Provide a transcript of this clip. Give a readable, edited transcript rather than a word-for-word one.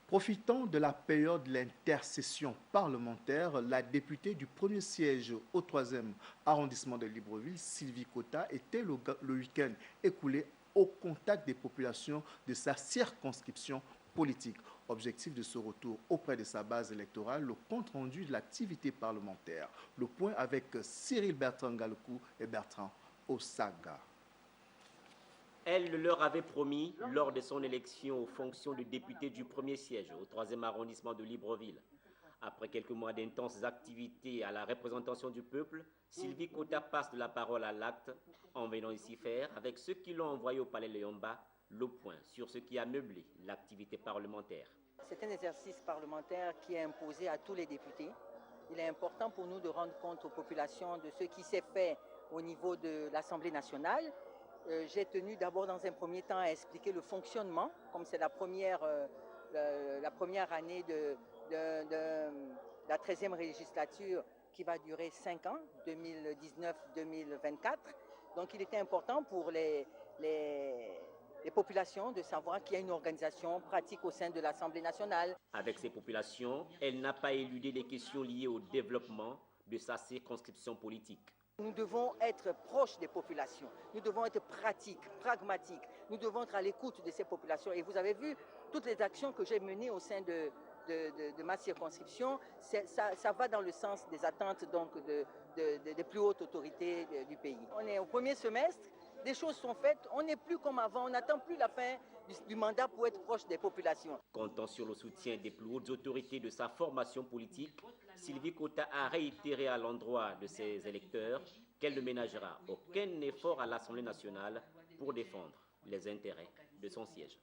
Profitant de la période de l'intercession parlementaire, la députée du premier siège au 3e arrondissement de Libreville, Sylvie Cota, était le week-end écoulé au contact des populations de sa circonscription politique. Objectif de ce retour auprès de sa base électorale, le compte-rendu de l'activité parlementaire. Le point avec Cyril Bertrand Galcou et Bertrand Osaga. Elle leur avait promis, lors de son élection aux fonctions de député du premier siège au 3e arrondissement de Libreville. Après quelques mois d'intenses activités à la représentation du peuple, Sylvie Cota passe de la parole à l'acte en venant ici faire, avec ceux qui l'ont envoyé au Palais Léomba, le point sur ce qui a meublé l'activité parlementaire. C'est un exercice parlementaire qui est imposé à tous les députés. Il est important pour nous de rendre compte aux populations de ce qui s'est fait au niveau de l'Assemblée nationale. J'ai tenu d'abord dans un premier temps à expliquer le fonctionnement, comme c'est la première année de la 13e législature qui va durer 5 ans, 2019-2024. Donc il était important pour les populations de savoir qu'il y a une organisation pratique au sein de l'Assemblée nationale. Avec ces populations, elle n'a pas éludé les questions liées au développement de sa circonscription politique. Nous devons être proches des populations, nous devons être pratiques, pragmatiques, nous devons être à l'écoute de ces populations. Et vous avez vu toutes les actions que j'ai menées au sein de ma circonscription, ça va dans le sens des attentes donc, des plus hautes autorités du pays. On est au premier semestre, des choses sont faites, on n'est plus comme avant, on n'attend plus la fin du mandat pour être proche des populations. Comptant sur le soutien des plus hautes autorités de sa formation politique, Sylvie Cota a réitéré à l'endroit de ses électeurs qu'elle ne ménagera aucun effort à l'Assemblée nationale pour défendre les intérêts de son siège.